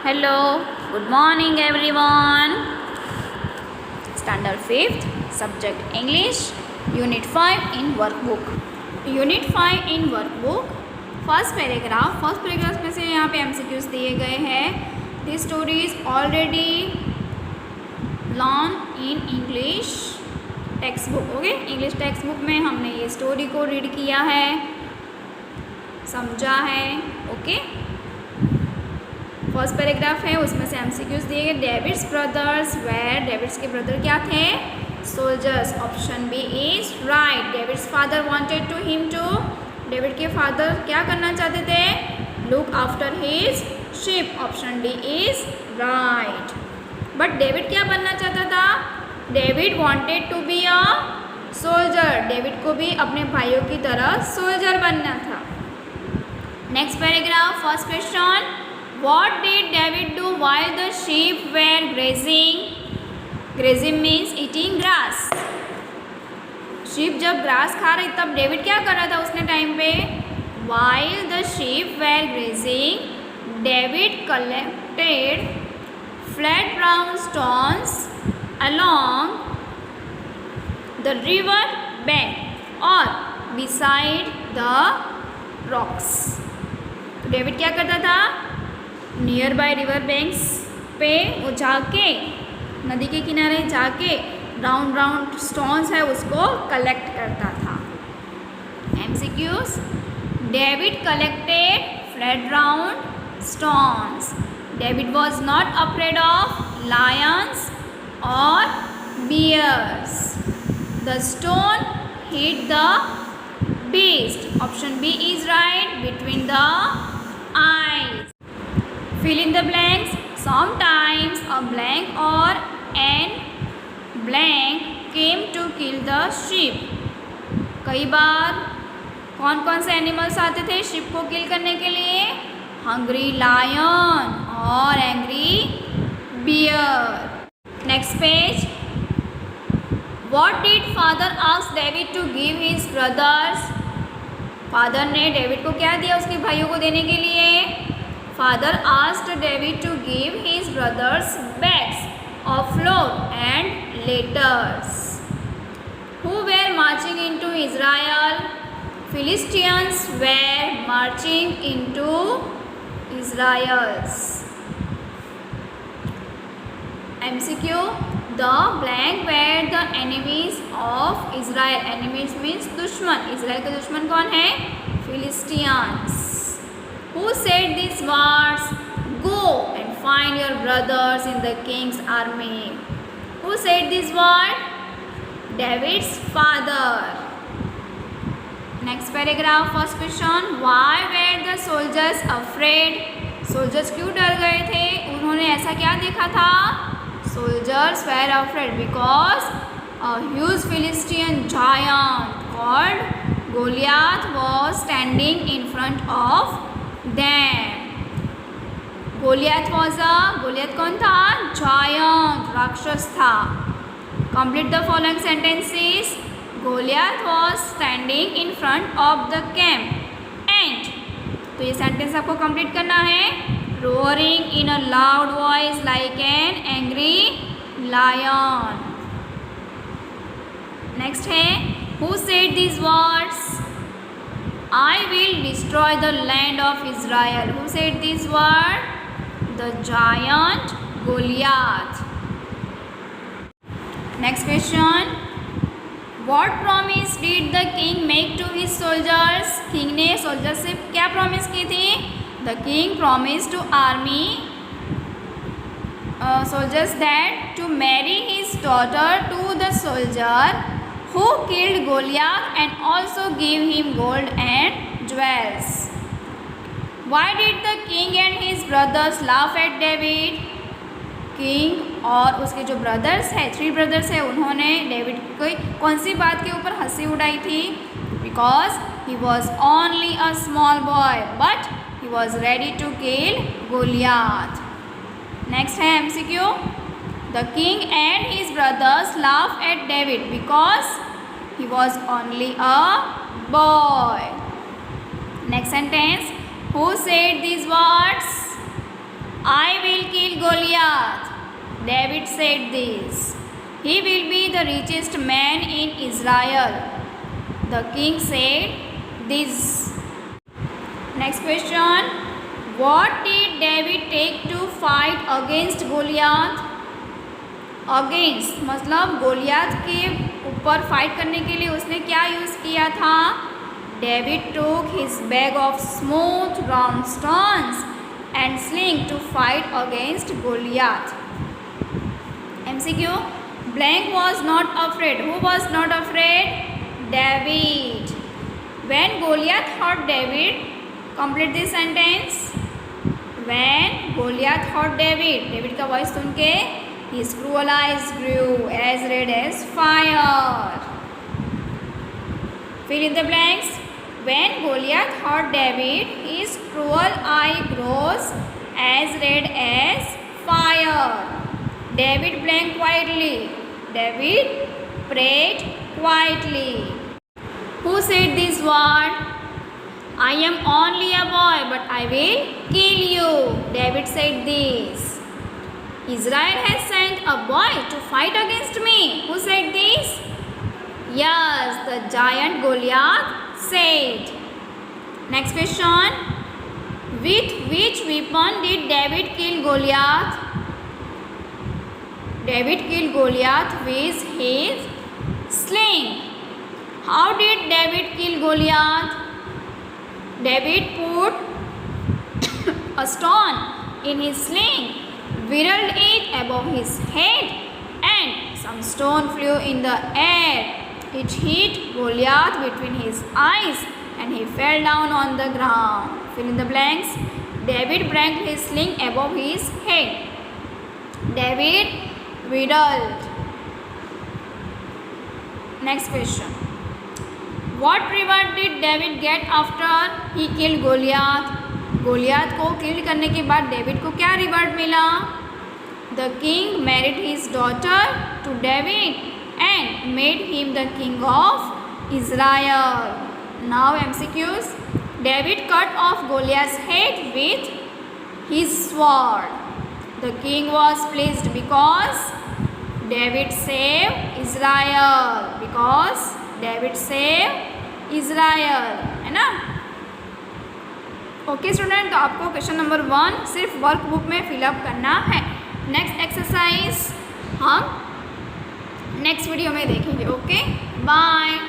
Hello, good morning everyone. Standard 5th, subject English, Unit 5 in workbook. Unit 5 in workbook, first paragraph में से यहाँ पे MCQs दिए गए हैं. This story is already learned in English text okay. English text book में हमने ये स्टोरी को रीड किया है, समझा है. ओके, फर्स्ट पैराग्राफ है, उसमें से एमसीक्यूज दिए गए. डेविड्स ब्रदर्स वेर, डेविड्स के ब्रदर क्या थे? Soldiers. Option B is right. David's father wanted to him to, David के फादर क्या करना चाहते थे? Look after his ship. Option D is right. But David क्या बनना चाहता था? David wanted to be a soldier. David को भी अपने भाइयों की तरह सोल्जर बनना था. Next paragraph, first question. What did David do while the sheep were grazing? Grazing means eating grass. sheep जब grass खा रही तब डेविड क्या कर रहा था उसने टाइम पे? While the sheep were grazing, David collected flat brown stones along the river bank or beside the rocks. तो डेविड क्या करता था? नियर बाय रिवर बैंक्स पे वो जाके, नदी के किनारे जाके राउंड राउंड स्टोन्स है उसको कलेक्ट करता था. MCQs. David collected flat round stones. David was not afraid of lions और bears. The stone hit the beast. Option B is right. Between the eyes. Fill in the blanks. Sometimes a blank or an blank came to kill the sheep. कई बार कौन कौन से animals आते थे ship को किल करने के लिए? हंग्री लायन और angry bear. Next page. What did father ask David to give his brothers? Father ने डेविड को क्या दिया उसके भाइयों को देने के लिए? Father asked David to give his brothers bags of flour and letters. Who were marching into Israel? Philistines were marching into Israel. MCQ. The blank were the enemies of Israel. Enemies means दुश्मन. Israel के दुश्मन कौन है? Philistines. Who said these words? Go and find your brothers in the king's army. Who said these words? David's father. Next paragraph, first question. Why were the soldiers afraid? Soldiers क्यों डर गए थे? उन्होंने ऐसा क्या देखा था? Soldiers were afraid because a huge Philistine giant called Goliath was standing in front of them. Goliath कौन था? Giant, राक्षस था. Complete the following sentences. Goliath was standing in front of the camp and, तो ये sentence आपको complete करना है. Roaring in a loud voice like an angry lion. Next है, who said these words? I will destroy the land of Israel. Who said these words? The giant Goliath. Next question. What promise did the king make to his soldiers? King ने soldiers से क्या promise की थी? The king promised to army soldiers that to marry his daughter to the soldier who killed Goliath and also give him gold and jewels. Why did the king and his brothers laugh at David? King और उसके जो brothers है, 3 brothers है, उन्होंने David को कौन सी बात के ऊपर हंसी उड़ाई थी? Because he was only a small boy but he was ready to kill Goliath. Next है MCQ. The king and his brothers laughed at David because he was only a boy. Next sentence. Who said these words? I will Goliath. David said this. He will be the richest man in Israel. The king said this. Next question. What did David take to fight against Goliath? Against मतलब Goliath के ऊपर fight करने के लिए उसने क्या use किया था? David took his bag of smooth round stones and sling to fight against Goliath. MCQ. Blank was not afraid. Who was not afraid? David. When Goliath heard David, complete this sentence. When Goliath heard David, David का voice सुन के his cruel eyes grew as red as fire. Fill in the blanks. When Goliath heard David, his cruel eye grows as red as fire. David blank quietly. David prayed quietly. Who said this word? I am only a boy, but I will kill you. David said this. Israel has sent a boy to fight against me. Who said this? Yes, the giant Goliath said. Next question. With which weapon did David kill Goliath? David killed Goliath with his sling. How did David kill Goliath? David put a stone in his sling, whirled it above his head, and some stone flew in the air. It hit Goliath between his eyes and he fell down on the ground. Fill in the blanks. David brought his sling above his head. David whirled. Next question. What reward did David get after he killed Goliath? Goliath को किल करने के बाद David को क्या reward मिला? The king married his daughter to David and made him the king of Israel. Now MCQs. David cut off Goliath's head with his sword. The king was pleased because David saved Israel. Because David saved Israel. है ना? Okay student, तो आपको question number 1 सिर्फ workbook में fill up करना है. Next exercise हम next video में देखेंगे. Okay, bye.